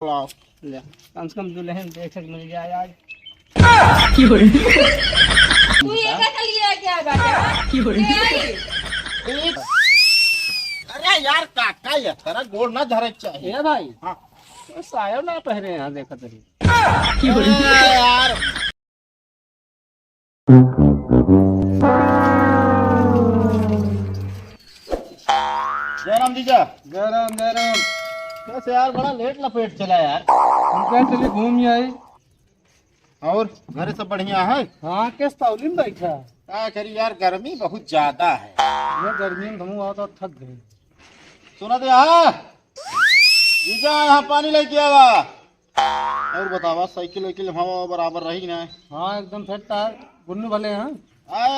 ले कम से कम दुल्हन देख सक मिल जाए आज। तू ये क्या लिया क्या बेटा? अरे यार काका ये तेरा गोड़ ना धरे चाहिए। ए भाई हाँ तो साया ना पहने यहाँ देखा तरी यार जयराम जीजा गरम गरम कैसे यार बड़ा लेट लपेट चला यार। उनका चली घूम आई। और घर सब बढ़िया है। हाँ किस तावली में बैठा क्या करी यार गर्मी बहुत ज्यादा है। मैं गर्मी में घूमू तो थक गई। सुना दे हाँ जीजा यहाँ पानी लेके आवा। और बतावा साइकिल वाइकिल हवा बराबर रही ना। हाँ एकदम फिट है गुन्नू भले हैं।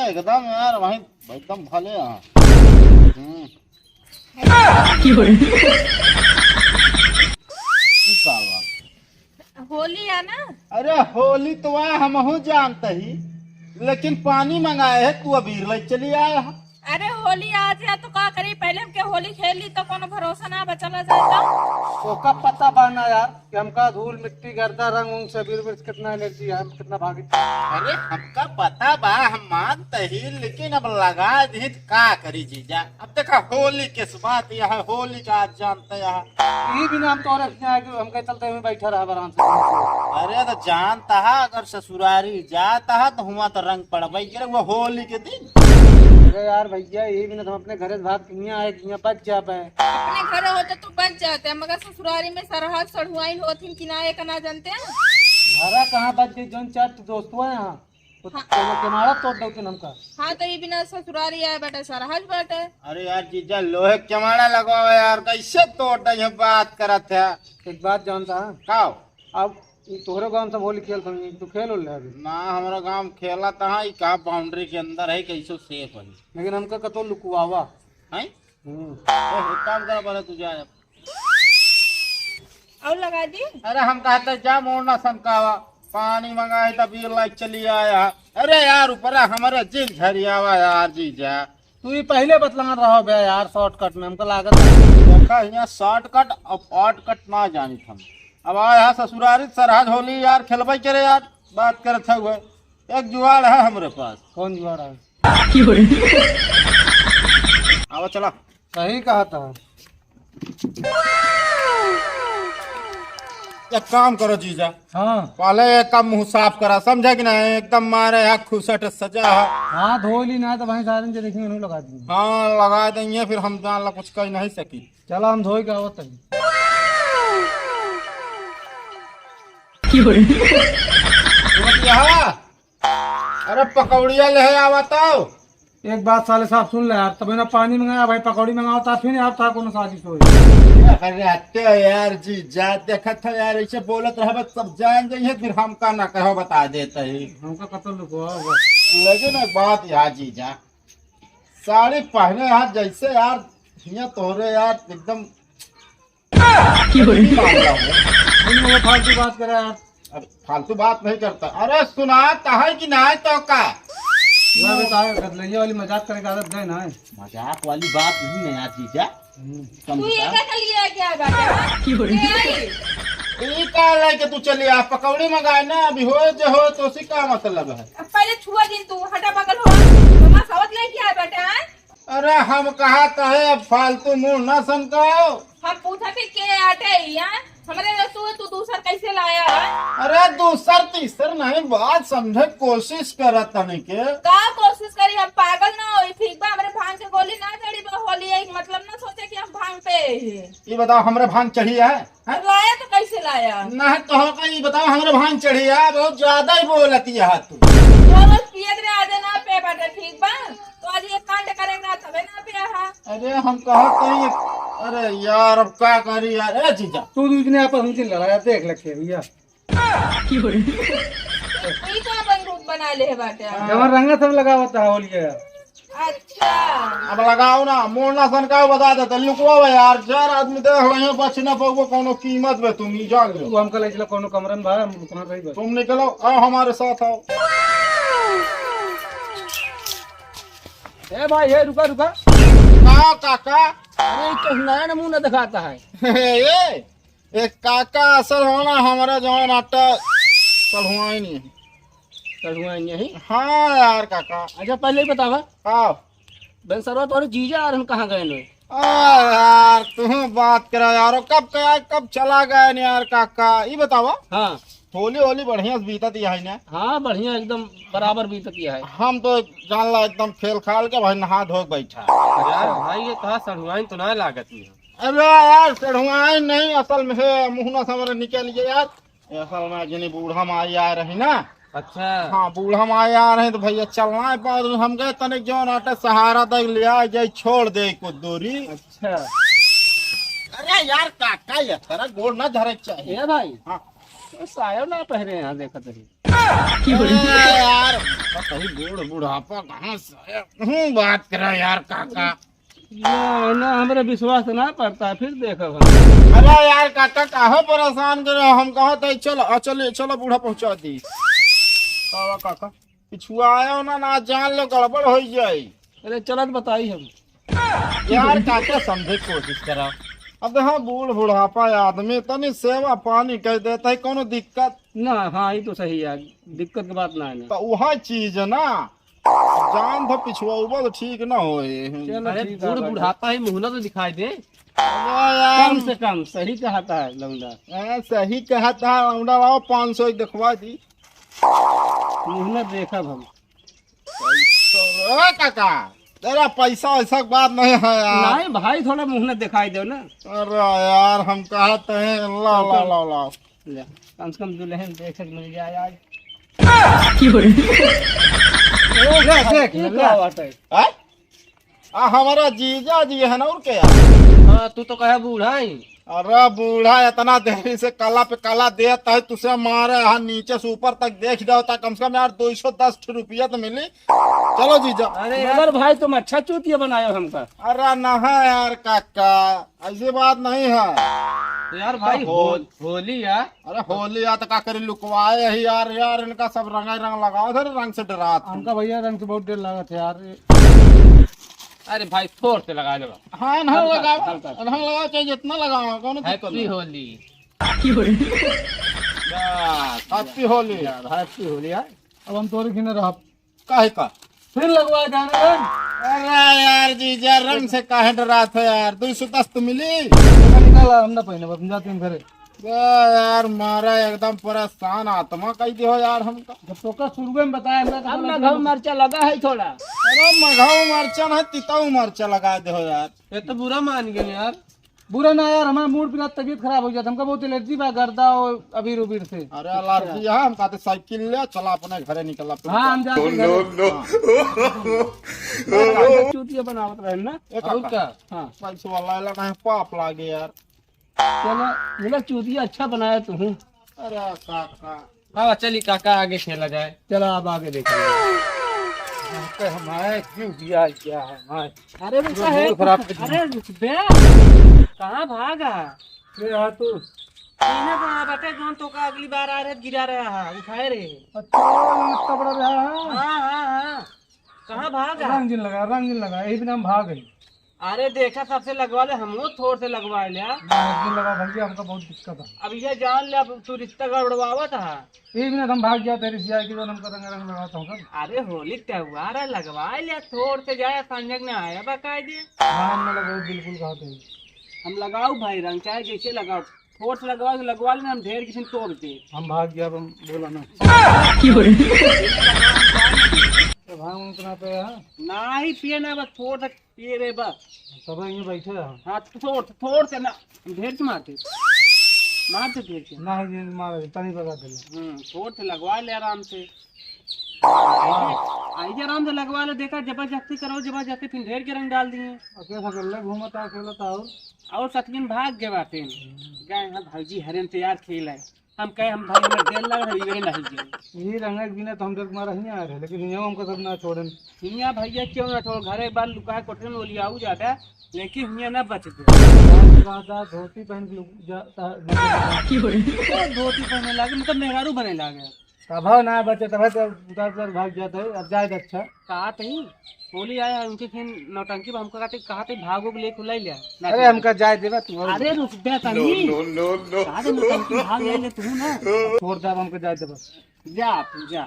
एकदम यार वहीं एकदम भले यहाँ। होली है ना? अरे होली तो वहाँ हमहू जानते ही लेकिन पानी मंगाए है तू अबीर ले चली आया। अरे होली आ जाए तो का करी, पहले हमके होली खेल ली तो कोनो भरोसा ना बचला जाता। तो कब पता पाना यार कि हमका धूल मिट्टी गर्दा रंग उंग से बीर कितना एनर्जी है कितना भागी। अरे हमका पता बा हम मानते ही लेकिन अब लगा दी का करी जीजा। अब देखा होली किस बात यह होली का आज जानते यहाँ। यही बिना हम तो हमके चलते हुए बैठा रहा आराम से। अरे तो जानता है अगर ससुरारी जाता है तो हुआ तो रंग पड़वाई करे वो होली के दिन। अरे यार भैया यही बिना हम अपने घर भात किया आए किया बच जा पाए। अपने घर होते तो बच जाते मगर ससुरारी में सरहद सड़ुआई होती कि ना एक ना जानते हैं। घरा कहाँ बच गई जोन चार दोस्तों है यहाँ किनारा तोड़ दो हमका। हाँ तो ये बिना ससुरारी आए बेटा सरहद बैठे। अरे यार जीजा लोहे कमाड़ा लगवाओ यार कैसे तोड़ दे बात करत है। एक बात जानता है खाओ अब तोहरे गांव सब होली खेल समझी तू खेल उल अभी ना हमारा गांव खेला था का बाउंड्री के अंदर है कैसे सेफ है। लेकिन हमका कतो लुकुआवा हैं एक काम करा पहले तू जा। और लगा दी। अरे हम कहते जा मोड़ना सनकावा पानी मंगाए तब ये लाइक चली आया। अरे यार ऊपर हमारे जिल झरियावा यार जीजा। तू ये पहले बतला रहा बे यार शॉर्टकट में हमको लागत है। देखा यहाँ शॉर्टकट और शॉर्टकट ना जानी हम अब आया ससुरारी सरहद होली यार खेलबे करे यार बात करते हुए एक जुगाड़ है हमारे पास। कौन जुगाड़ है? आओ चला। सही कहा था। एक काम करो जीजा हाँ पहले एक कम मुंह साफ करा समझा कि नहीं एकदम मारे यहाँ खुसट सजा है। हाँ धोली ना तो वहीं सारे जो देखेंगे उन्हें लगा देंगे। हाँ लगा देंगे फिर हम जान ला कुछ कह नहीं सकी। चलो हम धोई का आवत तभी। अरे पकौड़िया ले आवा तो। एक बात साले साहब सुन ले यार तब ना पानी मंगाया भाई पकौड़ी मंगाओ था फिर आप था कोनो साजिश हो रहते हो यार जी जा देखा था यार ऐसे बोलत रहे सब जान जाइए फिर हम का ना कहो बता देते ही हमका कतो लुकुआ लेकिन एक बात यार जी जा साड़ी पहने यार जैसे यार यहाँ तोरे यार एकदम फालतू बात करे यार। अब फालतू बात नहीं करता। अरे सुनाता है कि नहीं तो का गदलैया वाली मजाक करे आदत गए ना मजाक वाली बात नहीं है यार जीजा। तू ये क्या लिया क्या बेटा? ये का लेके तू चली आ पकौड़ी मंगाए ना अभी हो जो हो तो उसी का मतलब है। पहले छुआ दिन तू हटा बगल हो तो सावत लेके आया बेटा। अरे हम कहा तो है अब फालतू मुंह न सनकाओ। हम पूछा थे के आटे यहाँ हमारे तू दूसर कैसे लाया है? अरे दूसर तीसर नहीं बात समझे कोशिश करत तनी के का कोशिश करी हम पागल ना होई ठीक बा हमरे भांग के गोली ना चढ़ी बा होली एक मतलब ना सोचे कि हम भांग पे ये बताओ हमरे भांग चढ़ी है? लाया तो कैसे लाया? नहीं तो का ये बताओ हमरे भांग चढ़ी है बहुत ज्यादा ही बोलती है तू। रोज पिए रे आज ना पे बेटा ठीक बा तो आज ये कांड करेगा तबे ना पिया है। अरे हम कहा कहीं अरे यार अब क्या करी यार। अरे जीजा तू दूसरे आपस में लड़ाया देख लगे भैया ई का बंदूक बना ले बेटा। जबर रंगा सब लगा होता है होली यार। अच्छा अब लगाओ ना मोड़ना सनकाओ बता देते लुकवा यार चार आदमी देख रहे बच न पाओ कोनो कीमत में तुम ही जान लो। तू हमका ले चला कोनो कमरे में भाई हम कहां रही बस तुम निकलो आओ हमारे साथ आओ। ए भाई ये रुका रुका कहा काका अरे तो नया नमूना दिखाता है। ये एक काका असल होना हमारा जवान आटा पढ़ुआ ही नहीं है। कढ़ुआ यही। हाँ यार काका। अच्छा पहले ही बतावा हाँ बन सरवा तुम्हारे जीजा और हम कहाँ गए नो? यार तुम बात करा यार, कब गया कब चला गया नहीं यार काका, ये बतावा। हाँ होली होली बढ़िया से बीतत है ना? हाँ बढ़िया एकदम बराबर बीत किया है। हम तो जान ला एकदम खेल खाल के भाई नहा धो के बैठा। यार भाई ये कहा सड़ुआइन तो ना लागत है। अरे यार चढ़ुआ नहीं, असल में से मुहना से हमारे निकल गया यार। असल में जिन्हें बूढ़ा माई आ रही ना। अच्छा हाँ बूढ़ा माई आ रहे तो भैया चलना है बाद हम गए तनिक जो आटे सहारा तक लिया जाए छोड़ दे को दूरी। अच्छा अरे यार काका ये तेरा गोड़ ना धरे चाहिए। ये भाई हाँ तो सायो ना पहने यहाँ देखा तरी। यार सही बूढ़ बुढ़ापा कहाँ से बात करा यार काका। ना हमारे विश्वास ना पड़ता है फिर देखो हम। अरे यार काका कहाँ परेशान करे हम कहा था चलो चलो चलो बूढ़ा पहुंचा दी। कावा काका पिछुआ आया ना जान लो गड़बड़ हो जाए। अरे चलो तो बताई हम। यार काका समझे कोशिश करा। अब हाँ बूढ़ बुढ़ापा आदमी तनी सेवा पानी कर देता है कोनो दिक्कत ना। हाँ ये तो सही है, दिक्कत की बात ना है ना। तो वह चीज है ना, जान तो पिछुआ तो ठीक ना हो। अरे बूढ़ बुढ़ापा ही मुहना तो दिखाई दे यार कम से कम। सही कहता है लौंडा। सही कहता है लौंडा। लाओ 500 दिखवा दी। मुहना देखा हम। तो काका तेरा पैसा ऐसा बात नहीं है यार। नहीं भाई थोड़ा मुहना दिखाई दो ना। अरे यार हम कहते हैं ला ला ला ला ले, कम से कम दुल्हन देख के मिल जाए आज। देख ये क्या बात है? हमारा जीजा जी है ना और क्या यार। हाँ तू तो कहे बूढ़ा ही। अरे बूढ़ा इतना देरी से काला पे काला देता है तुझसे मारे यहाँ नीचे से ऊपर तक देख जाओ कम से कम यार 210 रुपया तो मिली। चलो जीजा। अरे मगर भाई तुम अच्छा चूतिया बनाया हमका। अरे ना यार काका ऐसी बात नहीं है यार भाई होली यार। अरे होली या तो का करी लुकवाए है यार। यार इनका सब रंग लगाओ थे रंग से डरा। हमका भैया रंग से बहुत देर लगा था यार। अरे भाई थोड़ से लगा दो। हाँ नहीं लगाओ रंग लगाओ चाहे जितना लगाओ कौन हैप्पी होली। हैप्पी होली यार हैप्पी होली यार। अब हम तोरे खिने रह काहे का। फिर लगवाए जाने रंग। अरे यार जीजा रंग से काहे डरा था यार। 210 तो मिली। निकाला हम ना पहने हम जाते हैं घरे। यार मारा एकदम परेशान आत्मा कह दियो यार हमका। जब तो का शुरू में बताया हमने अब मघऊ मरचा लगा है थोड़ा। अरे मघाऊ मरचा है तिताऊ मरचा लगा दे हो यार। ये तो बुरा मान गए यार। बुरा ना यार हमारा मूड पिला तबीयत खराब हो जाता हमका बहुत एलर्जी बा गर्दा और अबीर उबीर से। अरे एलर्जी है हम कहते साइकिल ले चला अपने घरे निकला। हाँ हम जाते चूतिया बनावत रहे ना। और क्या हाँ पैसा वाला लगा है पाप लागे यार। चलो बोला चूतिया अच्छा बनाया तू। अरे काका हाँ चलिए काका आगे खेला जाए। चलो आप आगे देखेंगे हमारे क्यों दिया क्या है हमारे। अरे वो है खराब अरे बे कहाँ भागा फिर हाँ तू बेटे कौन तो का अगली बार आ रहे गिरा रहा है उठाए रे। अच्छा इतना बड़ा रहा है। हाँ कहाँ भागा। रंगीन लगा यही दिन हम भाग गए। अरे देखा सबसे लगवा ले हम लोग थोड़ से लगवा लिया। रंगीन लगा भैया हमका बहुत दिक्कत है। अब ये जान ले अब तू रिश्ता गड़बड़ावा था। यही दिन हम भाग गया तेरी सियाई की हम रंग लगाता हूँ सब। अरे होली त्योहार है लगवा लिया थोड़ से जाए संजग ने आया बकायदे। हाँ हम लगा बिल्कुल खाते हैं। हम लगाओ भाई रंग चाहे जैसे लगाओ थोड़ से लगवा तो लगवा लेना हम ढेर किसी तोड़ते। हम भाग गया हम बोला ना तो भाग उतना पे है ना ही पिए ना बस थोड़ तक पिए रे बस। सब यहीं बैठे हैं। हाँ थोड़ से ना ढेर से मारते ढेर से ना ही मारे तनी लगा दे। थोड़ से लगवा ले आराम से। आइए आराम से लगवा लो। देखा जबरदस्ती करो जबरदस्ती फिर ढेर के रंग डाल दिए। कैसा कर ले घूमता खेलता और सतगिन भाग गए बातें गए हाँ भाजी हरेन से यार खेल है। हम कहे हम भाई हमें देर लग रहा है नहीं गए यही रंग बिना तो हम तक मारा ही आ रहे लेकिन यहाँ हमको सब ना छोड़े। हिया भैया क्यों ना छोड़ घरे बार लुका कोठे में लिया जाता लेकिन हिया ना बचते। धोती पहन के धोती पहने लगे मतलब मेहरारू बने लगे। अब ना बचे तब उतार उतार भाग जाते है। अब जाए अच्छा कहा थे होली आया उनके फिर नौटंकी हमको कहा थे भागो ले खुला लिया अरे हमका जाए देवा तू अरे रुक जा तनी कहा थे नौटंकी भाग ले तू ना छोड़ दे हमको जाए देवा जा तू जा